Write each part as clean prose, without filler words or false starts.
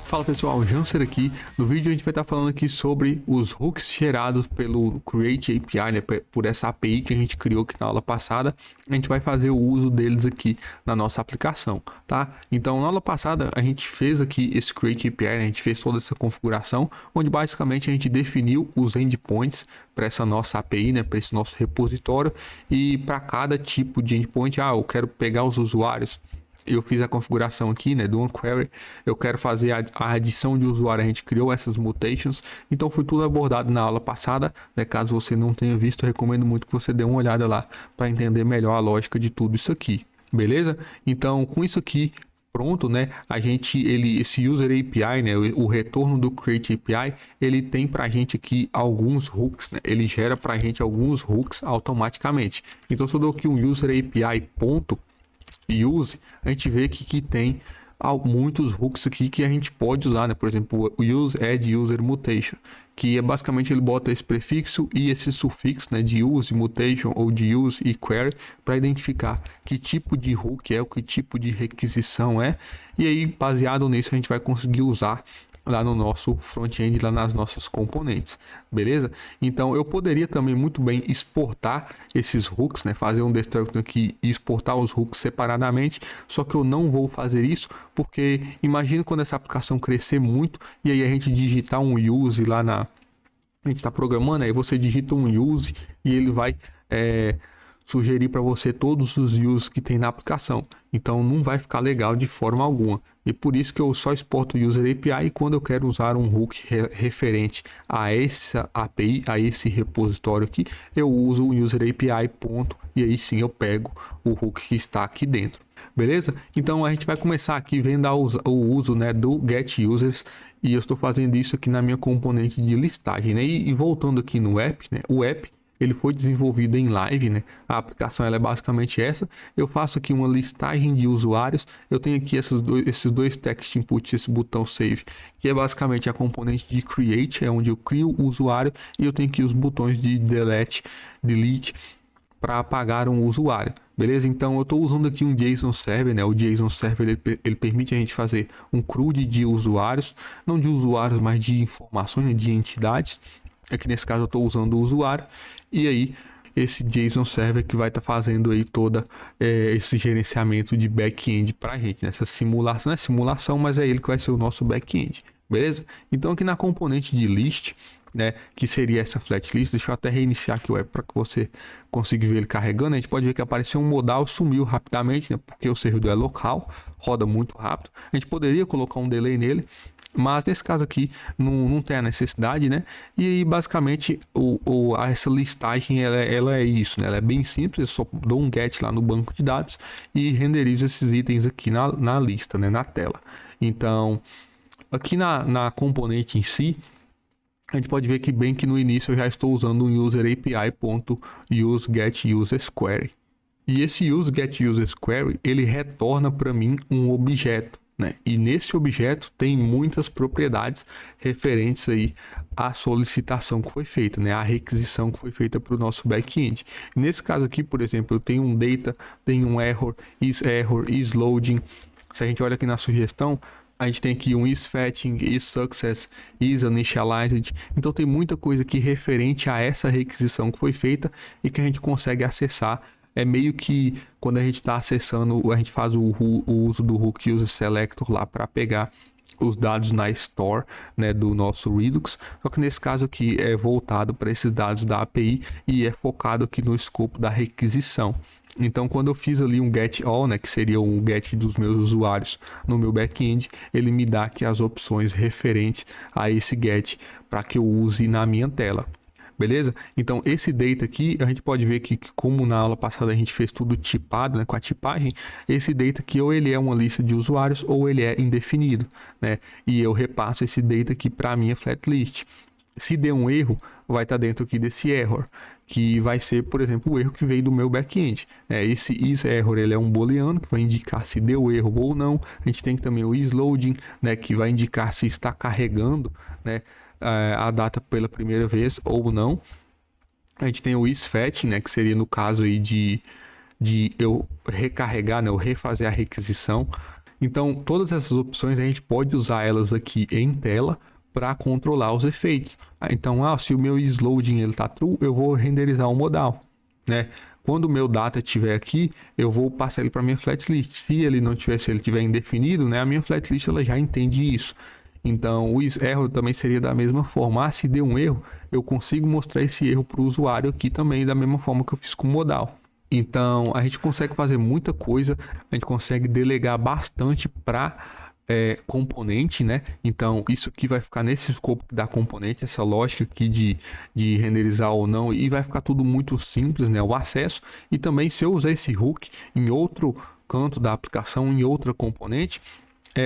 Fala pessoal, Janser aqui. No vídeo a gente vai estar falando aqui sobre os hooks gerados pelo Create API, né, por essa API que a gente criou aqui na aula passada. A gente vai fazer o uso deles aqui na nossa aplicação, tá? Então na aula passada a gente fez aqui esse Create API, né, a gente fez toda essa configuração, onde basicamente a gente definiu os endpoints para essa nossa API, né, para esse nosso repositório, e para cada tipo de endpoint, eu quero pegar os usuários. Eu fiz a configuração aqui, né, do onQuery. Eu quero fazer a adição de usuário. A gente criou essas mutations. Então foi tudo abordado na aula passada, né? Caso você não tenha visto, eu recomendo muito que você dê uma olhada lá para entender melhor a lógica de tudo isso aqui. Beleza? Então, com isso aqui pronto, né? Esse User API, né? O retorno do Create API, ele tem para a gente aqui alguns hooks, né? Ele gera para a gente alguns hooks automaticamente. Então, se eu dou aqui um User API ponto use, a gente vê que tem muitos hooks aqui que a gente pode usar, né? Por exemplo, o use add user mutation, que é basicamente ele bota esse prefixo e esse sufixo, né, de use, mutation ou de use e query para identificar que tipo de hook é, o que tipo de requisição é, e aí baseado nisso a gente vai conseguir usar lá no nosso front-end, lá nas nossas componentes, beleza? Então eu poderia também muito bem exportar esses hooks, né? Fazer um destructor aqui e exportar os hooks separadamente, só que eu não vou fazer isso, porque imagina quando essa aplicação crescer muito, e aí a gente digitar um use lá a gente está programando, aí você digita um use e ele vai sugerir para você todos os uses que tem na aplicação. Então não vai ficar legal de forma alguma. E por isso que eu só exporto o User API quando eu quero usar um hook referente a essa API, a esse repositório aqui, eu uso o User API ponto, e aí sim eu pego o hook que está aqui dentro. Beleza? Então a gente vai começar aqui vendo o uso, né, do Get Users, e eu estou fazendo isso aqui na minha componente de listagem, né? E voltando aqui no app, né? O app ele foi desenvolvido em live, né? A aplicação ela é basicamente essa. Eu faço aqui uma listagem de usuários. Eu tenho aqui esses dois text inputs, esse botão save, que é basicamente a componente de create, é onde eu crio o usuário, e eu tenho aqui os botões de delete para apagar um usuário. Beleza? Então eu estou usando aqui um JSON Server, né? O JSON Server ele permite a gente fazer um CRUD de usuários, não de usuários, mas de informações, né? De entidades. Aqui nesse caso eu estou usando o usuário, e aí esse JSON Server que vai estar fazendo aí toda esse gerenciamento de back-end para a gente, nessa simulação, não é simulação, mas é ele que vai ser o nosso back-end, beleza? Então aqui na componente de list, né, que seria essa flat list, deixa eu até reiniciar aqui o app para que você consiga ver ele carregando. A gente pode ver que apareceu um modal, sumiu rapidamente, né, porque o servidor é local, roda muito rápido. A gente poderia colocar um delay nele, mas nesse caso aqui não tem a necessidade, né? E aí basicamente essa listagem ela é isso, né? Ela é bem simples. Eu só dou um get lá no banco de dados e renderizo esses itens aqui na lista, né? Na tela. Então aqui na componente em si, a gente pode ver que bem que no início eu já estou usando um user API.useGetUsersQuery. E esse useGetUsersQuery ele retorna para mim um objeto, né? E nesse objeto tem muitas propriedades referentes aí à solicitação que foi feita, né? A requisição que foi feita para o nosso back-end. Nesse caso aqui, por exemplo, eu tenho um data, tenho um error, is loading. Se a gente olha aqui na sugestão, a gente tem aqui um is fetching, is success, is initialized. Então tem muita coisa aqui referente a essa requisição que foi feita e que a gente consegue acessar. É meio que quando a gente está acessando, a gente faz o uso do hook user selector lá para pegar os dados na store, né, do nosso Redux. Só que nesse caso aqui é voltado para esses dados da API e é focado aqui no escopo da requisição. Então quando eu fiz ali um get all, né, que seria um get dos meus usuários no meu back-end, ele me dá aqui as opções referentes a esse get para que eu use na minha tela. Beleza? Então esse data aqui, a gente pode ver que como na aula passada a gente fez tudo tipado, né, com a tipagem, esse data aqui ou ele é uma lista de usuários ou ele é indefinido, né? E eu repasso esse data aqui para a minha flat list. Se der um erro, vai estar dentro aqui desse error, que vai ser, por exemplo, o erro que veio do meu back-end. Esse is error ele é um booleano que vai indicar se deu erro ou não. A gente tem também o is loading, né, que vai indicar se está carregando, né, a data pela primeira vez ou não. A gente tem o isFetch, né, que seria no caso aí de eu recarregar, né, eu refazer a requisição. Então, todas essas opções a gente pode usar elas aqui em tela para controlar os efeitos. Então, se o meu isLoading ele tá true, eu vou renderizar o modal, né? Quando o meu data estiver aqui, eu vou passar ele para minha flatlist. Se ele não tiver, se ele tiver indefinido, né, a minha flatlist ela já entende isso. Então, o erro também seria da mesma forma. Se deu um erro, eu consigo mostrar esse erro para o usuário aqui também, da mesma forma que eu fiz com o modal. Então, a gente consegue fazer muita coisa, a gente consegue delegar bastante para componente, né? Então, isso aqui vai ficar nesse escopo da componente, essa lógica aqui de renderizar ou não, e vai ficar tudo muito simples, né? O acesso. E também, se eu usar esse hook em outro canto da aplicação, em outra componente,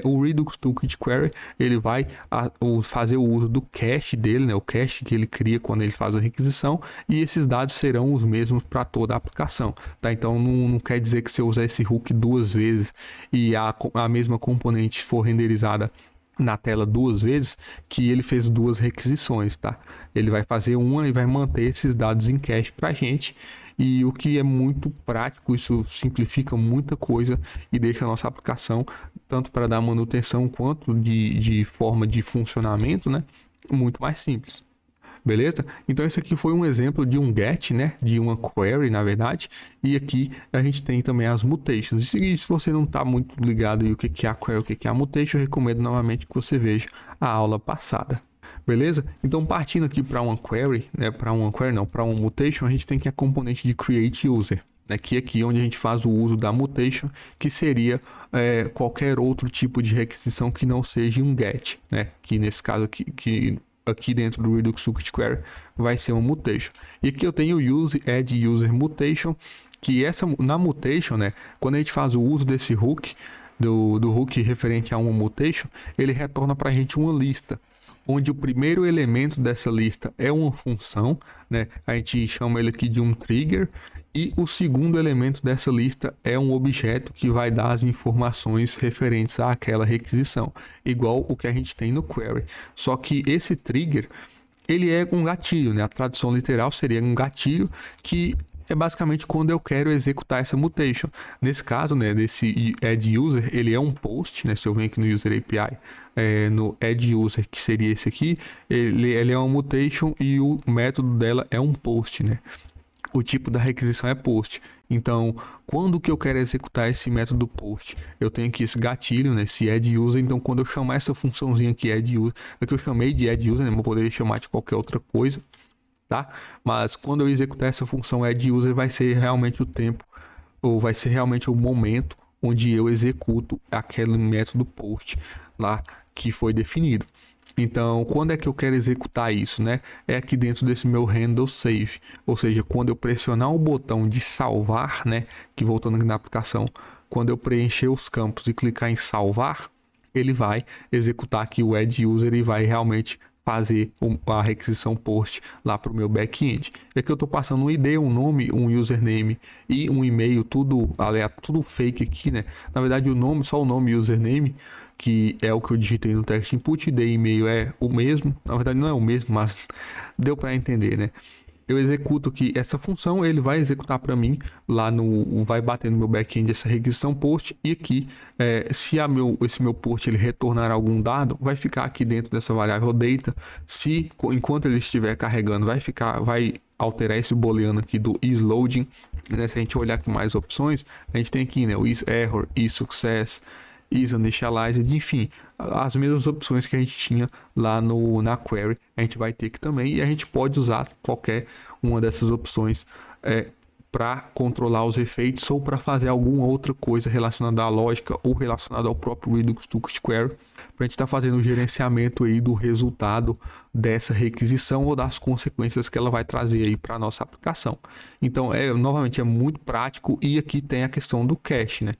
o Redux Toolkit Query ele vai fazer o uso do cache dele, né? O cache que ele cria quando ele faz a requisição, e esses dados serão os mesmos para toda a aplicação, tá? Então não quer dizer que se eu usar esse hook duas vezes e a mesma componente for renderizada na tela duas vezes, que ele fez duas requisições, tá? Ele vai fazer uma e vai manter esses dados em cache para a gente. E o que é muito prático, isso simplifica muita coisa e deixa a nossa aplicação, tanto para dar manutenção quanto de forma de funcionamento, né, muito mais simples. Beleza? Então esse aqui foi um exemplo de um get, né, de uma query, na verdade. E aqui a gente tem também as mutations. E se você não está muito ligado em o que é a query, o que é a mutation, eu recomendo novamente que você veja a aula passada. Beleza? Então, partindo aqui para uma query, né, para uma mutation, a gente tem que a componente de create user, né, que é aqui onde a gente faz o uso da mutation, que seria qualquer outro tipo de requisição que não seja um get, né, que nesse caso aqui dentro do Redux Toolkit Query vai ser uma mutation. E aqui eu tenho o use add user mutation, que na mutation, né, quando a gente faz o uso desse hook, do hook referente a uma mutation, ele retorna para a gente uma lista, onde o primeiro elemento dessa lista é uma função, né? A gente chama ele aqui de um trigger, e o segundo elemento dessa lista é um objeto que vai dar as informações referentes àquela requisição, igual o que a gente tem no query. Só que esse trigger, ele é um gatilho, né? A tradução literal seria um gatilho que é basicamente quando eu quero executar essa mutation. Nesse caso, né, desse add user, ele é um post, né? Se eu venho aqui no user API, no add user, que seria esse aqui, ele é uma mutation e o método dela é um post, né? O tipo da requisição é post. Então, quando que eu quero executar esse método post? Eu tenho aqui esse gatilho, né? Esse add user. Então, quando eu chamar essa funçãozinha aqui, add user, é que eu chamei de add user, né? Eu poderia chamar de qualquer outra coisa, tá? Mas quando eu executar essa função add user, vai ser realmente o tempo, ou vai ser realmente o momento onde eu executo aquele método post lá que foi definido. Então, quando é que eu quero executar isso, né? É aqui dentro desse meu handle save, ou seja, quando eu pressionar o botão de salvar, né? Que voltando aqui na aplicação, quando eu preencher os campos e clicar em salvar, ele vai executar aqui o add user e vai realmente fazer a requisição post lá para o meu back-end. É que eu estou passando um ID, um nome, um username e um e-mail, tudo aleatório, tudo fake aqui, né? Na verdade, o nome, só o nome e username, que é o que eu digitei no text input, e e-mail é o mesmo. Na verdade, não é o mesmo, mas deu para entender, né? Eu executo aqui essa função, ele vai executar para mim lá vai bater no meu back-end essa requisição post, e aqui se esse meu post ele retornar algum dado, vai ficar aqui dentro dessa variável data. Se enquanto ele estiver carregando, vai alterar esse booleano aqui do isLoading, né? Se a gente olhar aqui mais opções, a gente tem aqui, né, o isError, isSuccess, isInitialized, enfim, as mesmas opções que a gente tinha lá na query, a gente vai ter aqui também, e a gente pode usar qualquer uma dessas opções para controlar os efeitos ou para fazer alguma outra coisa relacionada à lógica ou relacionada ao próprio Redux Toolkit Query, para a gente estar fazendo o gerenciamento aí do resultado dessa requisição ou das consequências que ela vai trazer aí para a nossa aplicação. Então, novamente, é muito prático, e aqui tem a questão do cache, né?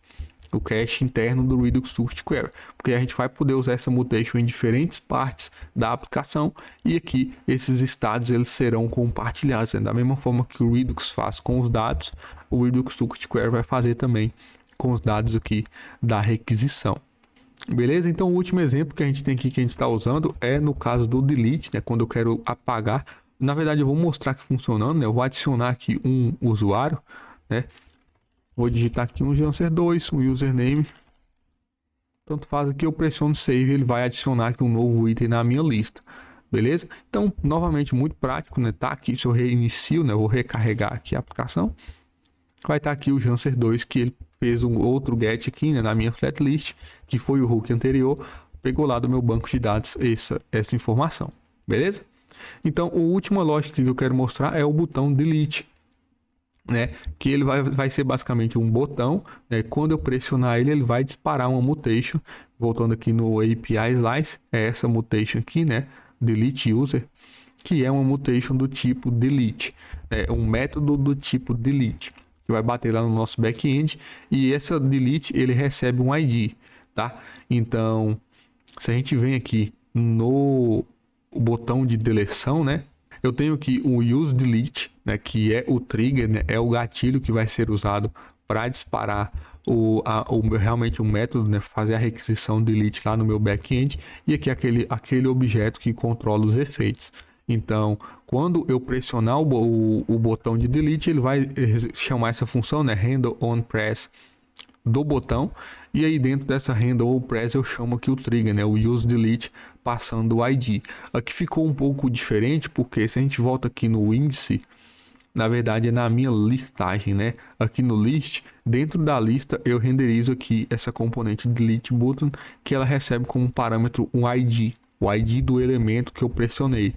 O cache interno do Redux Toolkit Query, porque a gente vai poder usar essa mutation em diferentes partes da aplicação, e aqui esses estados eles serão compartilhados, né? Da mesma forma que o Redux faz com os dados, o Redux Toolkit Query vai fazer também com os dados aqui da requisição. Beleza? Então o último exemplo que a gente tem aqui que a gente está usando é no caso do delete, né? Quando eu quero apagar, na verdade eu vou mostrar aqui funcionando, né? Eu vou adicionar aqui um usuário, né? Vou digitar aqui um Janser2, um username. tanto faz aqui, eu pressiono Save, ele vai adicionar aqui um novo item na minha lista. Beleza? Então, novamente, muito prático, né? Tá aqui, se eu reinicio, né? Eu vou recarregar aqui a aplicação. Vai estar aqui o Janser 2, que ele fez um outro get aqui, né? Na minha flat list, que foi o hook anterior. Pegou lá do meu banco de dados essa informação. Beleza? Então, a última lógica que eu quero mostrar é o botão Delete, né? Que ele vai ser basicamente um botão, né? Quando eu pressionar ele, ele vai disparar uma mutation. Voltando aqui no API Slice, é essa mutation aqui, né? Delete User, que é uma mutation do tipo delete, é um método do tipo delete, que vai bater lá no nosso back-end, e essa delete ele recebe um ID, tá? Então, se a gente vem aqui no botão de deleção, né? Eu tenho aqui o use delete, né? Que é o trigger, né? É o gatilho que vai ser usado para disparar realmente um método, né, fazer a requisição delete lá no meu back-end, e aqui aquele objeto que controla os efeitos. Então, quando eu pressionar o botão de delete, ele vai chamar essa função, né, handle on press do botão, e aí dentro dessa handle on press eu chamo aqui o trigger, né, o use delete, passando o ID. Aqui ficou um pouco diferente, porque se a gente volta aqui no índice, na verdade é na minha listagem, né? Aqui no list, dentro da lista eu renderizo aqui essa componente delete button, que ela recebe como parâmetro um ID, o ID do elemento que eu pressionei.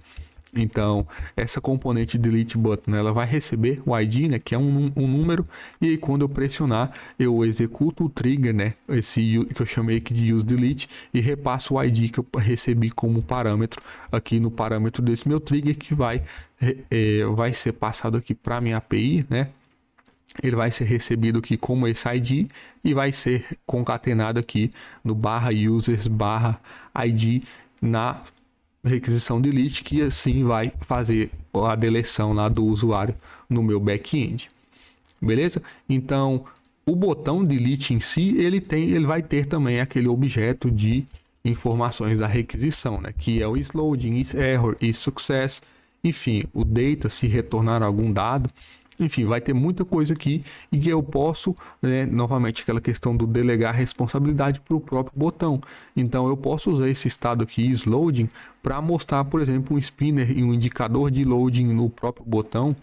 Então, essa componente delete button, ela vai receber o ID, né, que é um número, e aí quando eu pressionar, eu executo o trigger, né, esse que eu chamei aqui de use delete, e repasso o ID que eu recebi como parâmetro aqui no parâmetro desse meu trigger, que vai ser passado aqui para minha API, né? Ele vai ser recebido aqui como esse ID e vai ser concatenado aqui no /users/ID na requisição delete, que assim vai fazer a deleção lá do usuário no meu back-end. Beleza? Então, o botão delete em si, ele vai ter também aquele objeto de informações da requisição, né? Que é o isLoading, isError, isSuccess, enfim, o data, se retornar algum dado. Enfim, vai ter muita coisa aqui e que eu posso, né, novamente aquela questão do delegar responsabilidade para o próprio botão. Então eu posso usar esse estado aqui, isLoading, para mostrar, por exemplo, um spinner e um indicador de loading no próprio botão,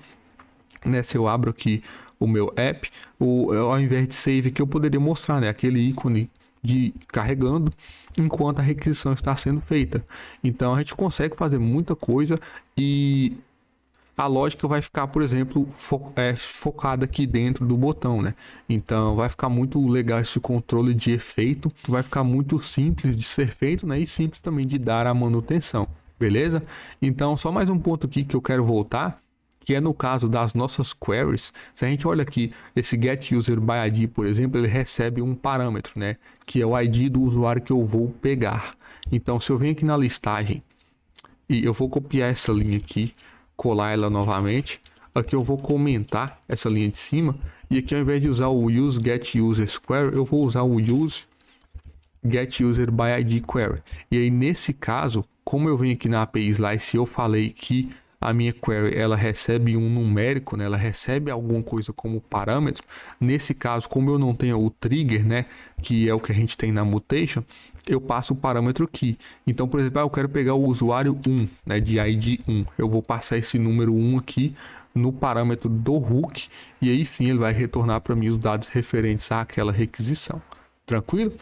né? Se eu abro aqui o meu app, ao invés de save aqui, eu poderia mostrar, né, aquele ícone de carregando enquanto a requisição está sendo feita. Então a gente consegue fazer muita coisa e a lógica vai ficar, por exemplo, focada aqui dentro do botão, né? Então vai ficar muito legal esse controle de efeito, vai ficar muito simples de ser feito, né? E simples também de dar a manutenção, beleza? Então só mais um ponto aqui que eu quero voltar, que é no caso das nossas queries. Se a gente olha aqui, esse getUserById, por exemplo, ele recebe um parâmetro, né? Que é o ID do usuário que eu vou pegar. Então se eu venho aqui na listagem e eu vou copiar essa linha aqui, colar ela novamente, aqui eu vou comentar essa linha de cima, e aqui ao invés de usar o use getUserQuery, eu vou usar o use getUserByIdQuery. E aí nesse caso, como eu venho aqui na API Slice, eu falei que a minha query ela recebe um numérico, né? Ela recebe alguma coisa como parâmetro. Nesse caso, como eu não tenho o trigger, né, que é o que a gente tem na mutation, eu passo o parâmetro aqui. Então, por exemplo, eu quero pegar o usuário 1, né, de ID 1. Eu vou passar esse número 1 aqui no parâmetro do hook, e aí sim ele vai retornar para mim os dados referentes àquela requisição. Tranquilo?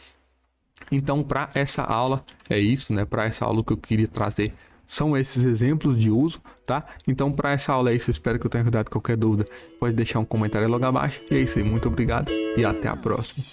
Então, para essa aula é isso, né? Para essa aula que eu queria trazer são esses exemplos de uso, tá? Então, para essa aula é isso. Espero que eu tenha ajudado. Qualquer dúvida, pode deixar um comentário logo abaixo. E é isso aí. Muito obrigado e até a próxima.